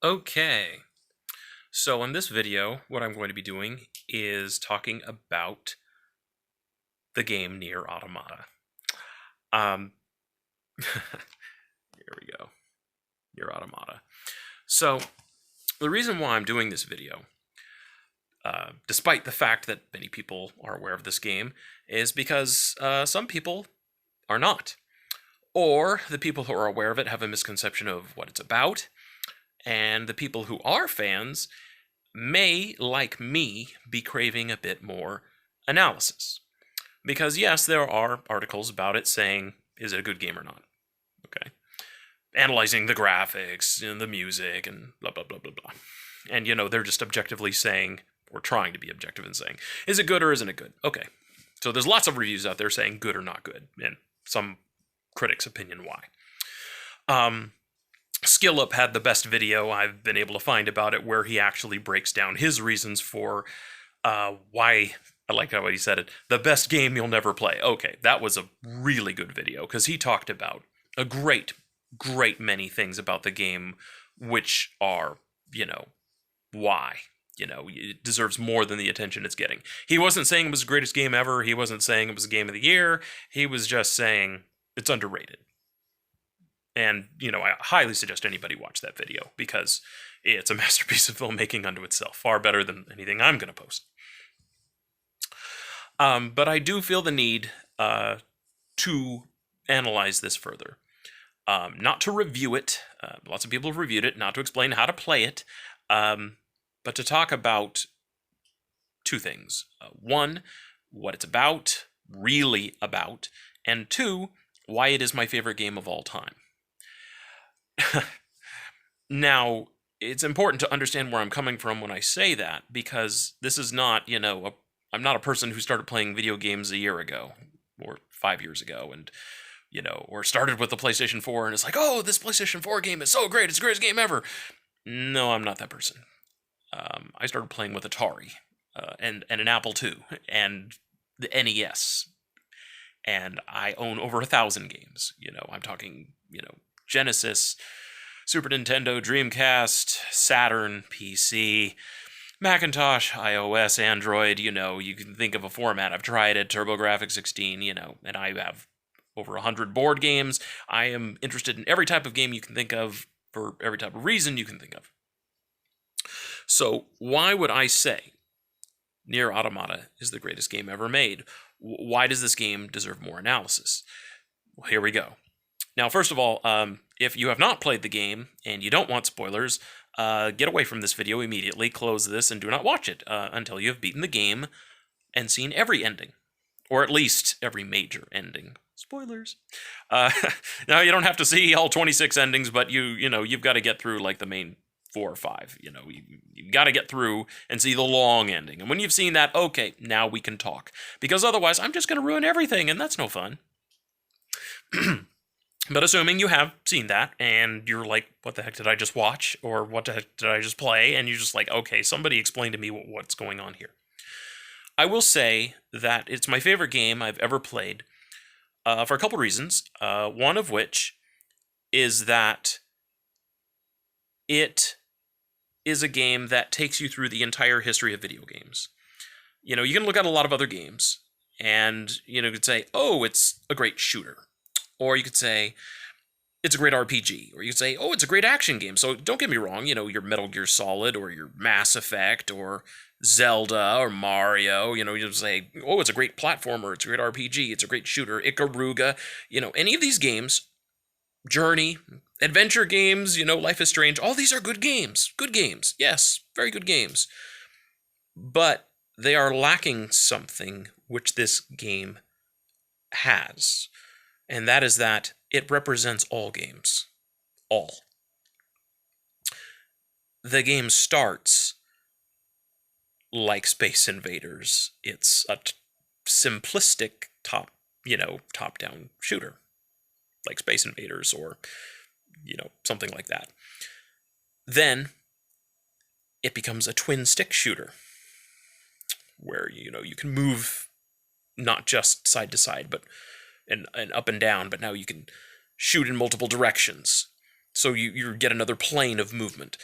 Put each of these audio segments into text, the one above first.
Okay, so in this video, what I'm going to be doing is talking about the game Nier Automata. Um, here we go, Nier Automata. So, the reason why I'm doing this video, despite the fact that many people are aware of this game, is because some people are not. Or the people who are aware of it have a misconception of what it's about, and the people who are fans may, like me, be craving a bit more analysis. Because, yes, there are articles about it saying, is it a good game or not? Okay. Analyzing the graphics and the music and blah, blah, blah, blah, blah. And, they're just objectively saying, or trying to be objective and saying, is it good or isn't it good? Okay. So there's lots of reviews out there saying good or not good, and some critics' opinion why. SkillUp had the best video I've been able to find about it, where he actually breaks down his reasons for why. I like how he said it. The best game you'll never play. Okay, that was a really good video because he talked about a great many things about the game, which are, why. It deserves more than the attention it's getting. He wasn't saying it was the greatest game ever. He wasn't saying it was the game of the year. He was just saying it's underrated. And, I highly suggest anybody watch that video because it's a masterpiece of filmmaking unto itself, far better than anything I'm going to post. But I do feel the need to analyze this further. Not to review it. Lots of people have reviewed it. Not to explain how to play it. But to talk about two things. One, what it's about, really about. And two, why it is my favorite game of all time. Now, it's important to understand where I'm coming from when I say that, because this is not, I'm not a person who started playing video games a year ago, or 5 years ago, and, or started with the PlayStation 4, and it's like, oh, this PlayStation 4 game is so great, it's the greatest game ever. No, I'm not that person. I started playing with Atari, and an Apple II, and the NES, and I own over 1,000 games. I'm talking, Genesis, Super Nintendo, Dreamcast, Saturn, PC, Macintosh, iOS, Android, you can think of a format. I've tried it, TurboGrafx 16, and I have over 100 board games. I am interested in every type of game you can think of for every type of reason you can think of. So why would I say Nier Automata is the greatest game ever made? Why does this game deserve more analysis? Well, here we go. Now, first of all, if you have not played the game and you don't want spoilers, get away from this video immediately, close this, and do not watch it until you have beaten the game and seen every ending. Or at least every major ending. Spoilers. Now, you don't have to see all 26 endings, but you've got to get through like the main 4 or 5. You've got to get through and see the long ending. And when you've seen that, okay, now we can talk. Because otherwise, I'm just going to ruin everything, and that's no fun. But assuming you have seen that, and you're like, what the heck did I just watch? Or what the heck did I just play? And you're just like, okay, somebody explain to me what's going on here. I will say that it's my favorite game I've ever played for a couple reasons. One of which is that it is a game that takes you through the entire history of video games. You can look at a lot of other games, and, you could say, oh, it's a great shooter. Or you could say, it's a great RPG. Or you could say, oh, it's a great action game. So don't get me wrong, your Metal Gear Solid, or your Mass Effect, or Zelda, or Mario, you say, oh, it's a great platformer, it's a great RPG, it's a great shooter, Ikaruga, any of these games, Journey, adventure games, Life is Strange, all these are good games. Good games, yes, very good games. But they are lacking something which this game has. And that is that it represents all games. All. The game starts like Space Invaders. It's a simplistic top-down shooter. Like Space Invaders or, something like that. Then it becomes a twin-stick shooter. Where, you can move not just side to side, but and up and down, but now you can shoot in multiple directions. So you get another plane of movement.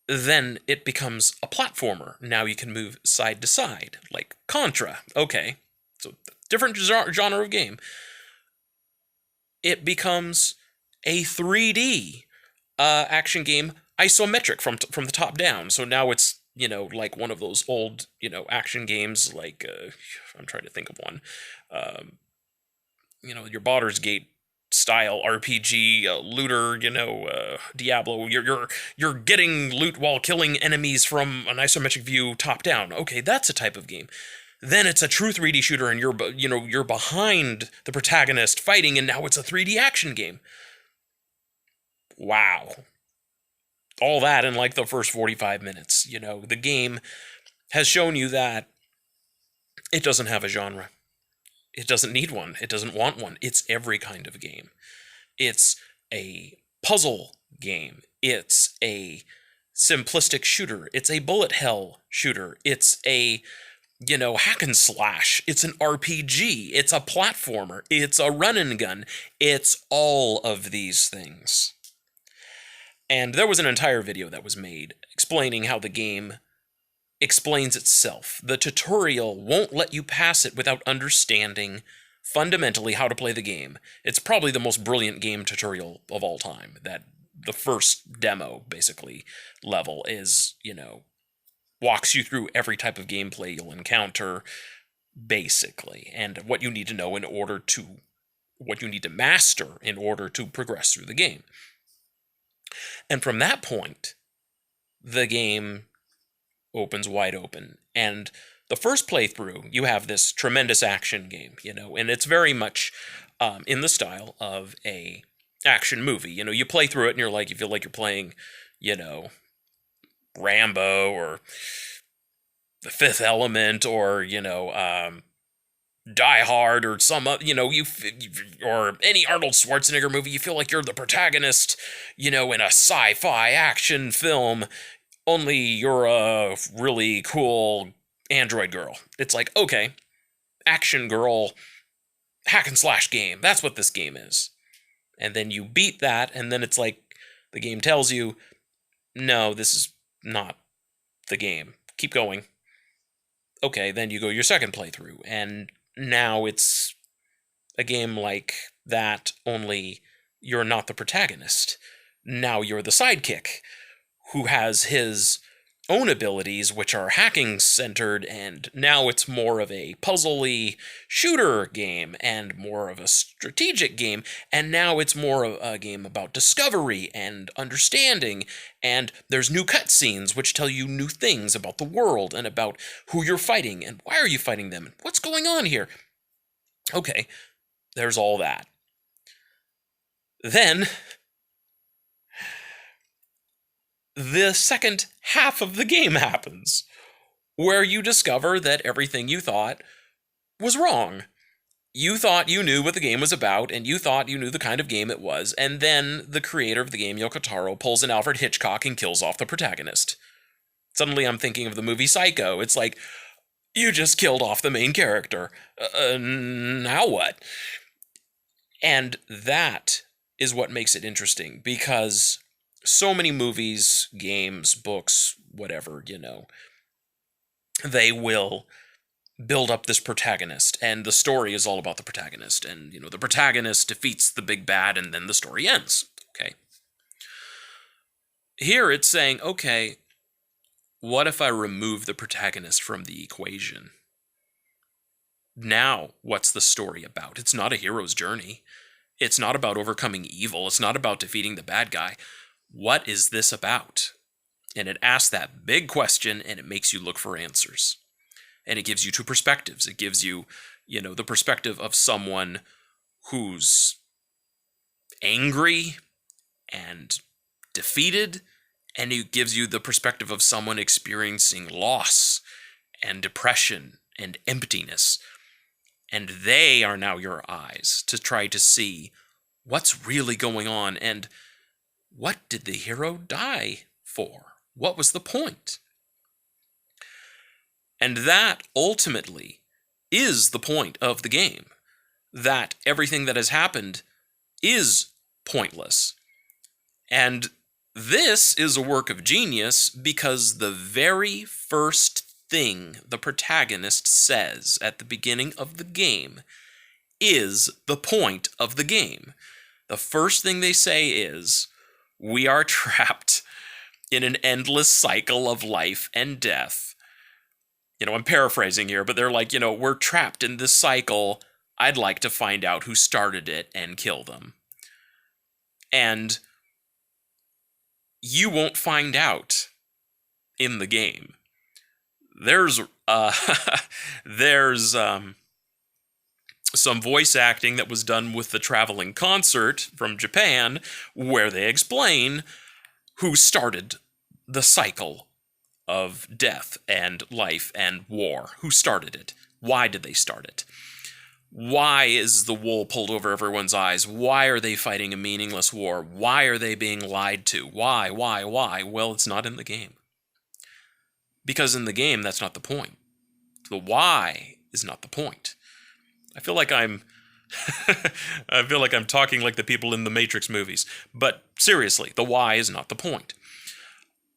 then it becomes a platformer. Now you can move side to side, like Contra. Okay, so different genre of game. It becomes a 3D action game, isometric from the top down. So now it's like one of those old action games like I'm trying to think of one. Um, your Baldur's Gate style RPG looter, Diablo. You're getting loot while killing enemies from an isometric view, top down. Okay, that's a type of game. Then it's a true 3D shooter, and you're behind the protagonist fighting, and now it's a 3D action game. Wow, all that in like the first 45 minutes. The game has shown you that it doesn't have a genre. It doesn't need one. It doesn't want one. It's every kind of game. It's a puzzle game. It's a simplistic shooter. It's a bullet hell shooter. It's a, hack and slash. It's an RPG. It's a platformer. It's a run and gun. It's all of these things. And there was an entire video that was made explaining how the game explains itself. The tutorial won't let you pass it without understanding fundamentally how to play the game. It's probably the most brilliant game tutorial of all time. That the first demo, basically, level is, walks you through every type of gameplay you'll encounter, basically, and what you need to know what you need to master in order to progress through the game. And from that point, the game opens wide open. And the first playthrough, you have this tremendous action game, and it's very much in the style of a action movie. You play through it and you feel like you're playing, Rambo or The Fifth Element or, Die Hard or some, or any Arnold Schwarzenegger movie. You feel like you're the protagonist, in a sci-fi action film, only you're a really cool android girl. It's like, okay, action girl, hack and slash game. That's what this game is. And then you beat that, and then it's like the game tells you, no, this is not the game. Keep going. Okay, then you go your second playthrough, and now it's a game like that, only you're not the protagonist. Now you're the sidekick, who has his own abilities, which are hacking centered, and now it's more of a puzzly shooter game and more of a strategic game, and now it's more of a game about discovery and understanding, and there's new cutscenes which tell you new things about the world and about who you're fighting and why are you fighting them and what's going on here. Okay, there's all that. Then the second half of the game happens, where you discover that everything you thought was wrong. You thought you knew what the game was about, and you thought you knew the kind of game it was, and then the creator of the game, Yoko Taro, pulls an Alfred Hitchcock and kills off the protagonist. Suddenly I'm thinking of the movie Psycho. It's like, you just killed off the main character. Now what? And that is what makes it interesting, because so many movies, games, books, whatever, they will build up this protagonist, and the story is all about the protagonist, and, the protagonist defeats the big bad, and then the story ends, okay? Here it's saying, okay, what if I remove the protagonist from the equation? Now, what's the story about? It's not a hero's journey. It's not about overcoming evil. It's not about defeating the bad guy. What is this about? And it asks that big question, and it makes you look for answers. And it gives you two perspectives. It gives you, the perspective of someone who's angry and defeated, and it gives you the perspective of someone experiencing loss and depression and emptiness. And they are now your eyes to try to see what's really going on, and what did the hero die for? What was the point? And that ultimately is the point of the game. That everything that has happened is pointless. And This is a work of genius because the very first thing the protagonist says at the beginning of the game is the point of the game. The first thing they say is, we are trapped in an endless cycle of life and death. I'm paraphrasing here, but they're like, we're trapped in this cycle. I'd like to find out who started it and kill them. And you won't find out in the game. There's there's some voice acting that was done with the traveling concert from Japan where they explain who started the cycle of death and life and war. Who started it? Why did they start it? Why is the wool pulled over everyone's eyes? Why are they fighting a meaningless war? Why are they being lied to? Why? Well, it's not in the game. Because in the game, that's not the point. The why is not the point. I feel like I'm talking like the people in the Matrix movies. But seriously, the why is not the point.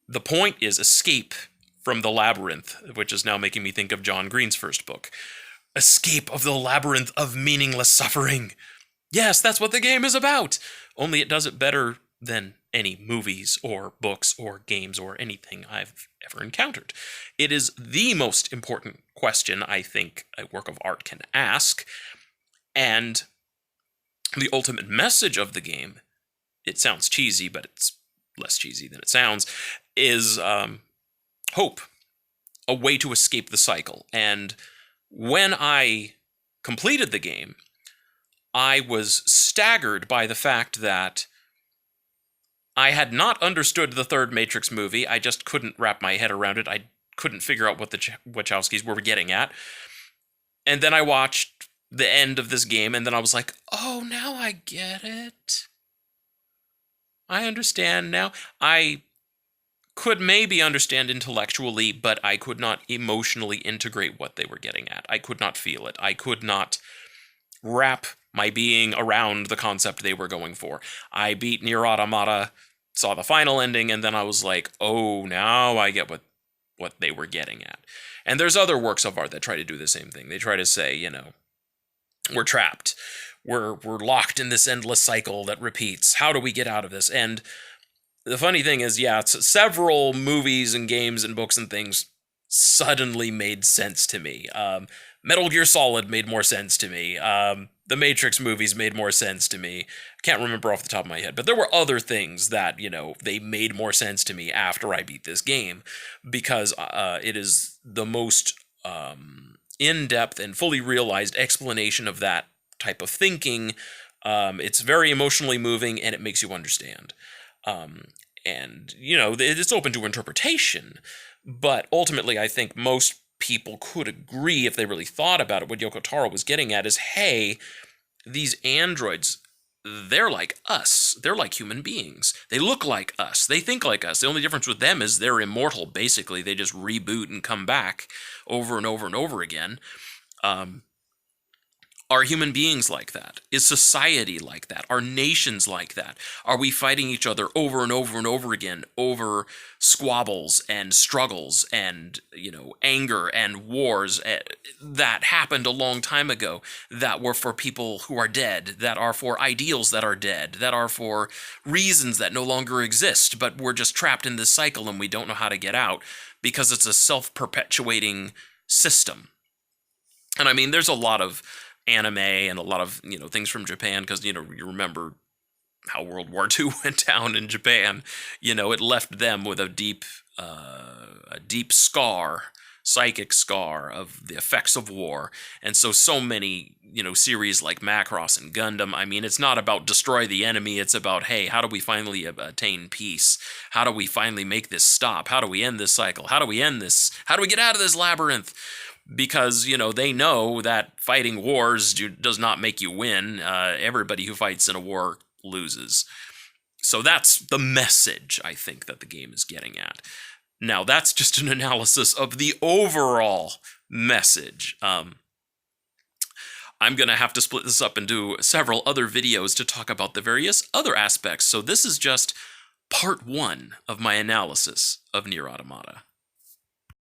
The point is escape from the labyrinth, which is now making me think of John Green's first book. Escape of the labyrinth of meaningless suffering. Yes, that's what the game is about. Only it does it better than any movies or books or games or anything I've ever encountered. It is the most important question I think a work of art can ask, and the ultimate message of the game, it sounds cheesy, but it's less cheesy than it sounds, is hope, a way to escape the cycle. And when I completed the game, I was staggered by the fact that I had not understood the third Matrix movie. I just couldn't wrap my head around it. I couldn't figure out what the Wachowskis were getting at. And then I watched the end of this game, and then I was like, oh, now I get it. I understand now. I could maybe understand intellectually, but I could not emotionally integrate what they were getting at. I could not feel it. I could not wrap my being around the concept they were going for. I beat Nier Automata, saw the final ending, and then I was like, oh, now I get what they were getting at. And there's other works of art that try to do the same thing. They try to say, we're trapped. We're locked in this endless cycle that repeats. How do we get out of this? And the funny thing is, it's several movies and games and books and things suddenly made sense to me. Metal Gear Solid made more sense to me. The Matrix movies made more sense to me. I can't remember off the top of my head, but there were other things that, they made more sense to me after I beat this game, because it is the most in-depth and fully realized explanation of that type of thinking. It's very emotionally moving, and it makes you understand. And, it's open to interpretation, but ultimately I think most people could agree, if they really thought about it, what Yoko Taro was getting at is, hey, these androids, they're like us. They're like human beings. They look like us. They think like us. The only difference with them is they're immortal, basically. They just reboot and come back over and over and over again. Are human beings like that? Is society like that? Are nations like that? Are we fighting each other over and over and over again over squabbles and struggles and, anger and wars that happened a long time ago, that were for people who are dead, that are for ideals that are dead, that are for reasons that no longer exist, but we're just trapped in this cycle and we don't know how to get out because it's a self-perpetuating system. And I mean, there's a lot of anime and a lot of things from Japan, because you remember how World War II went down in Japan. It left them with a deep scar, psychic scar of the effects of war. And so many series like Macross and Gundam, I mean, it's not about destroy the enemy, it's about, hey, how do we finally attain peace? How do we finally make this stop? How do we end this cycle? How do we end this? How do we get out of this labyrinth? Because, they know that fighting wars does not make you win. Everybody who fights in a war loses. So that's the message, I think, that the game is getting at. Now, that's just an analysis of the overall message. I'm going to have to split this up and do several other videos to talk about the various other aspects. So this is just part one of my analysis of Nier Automata.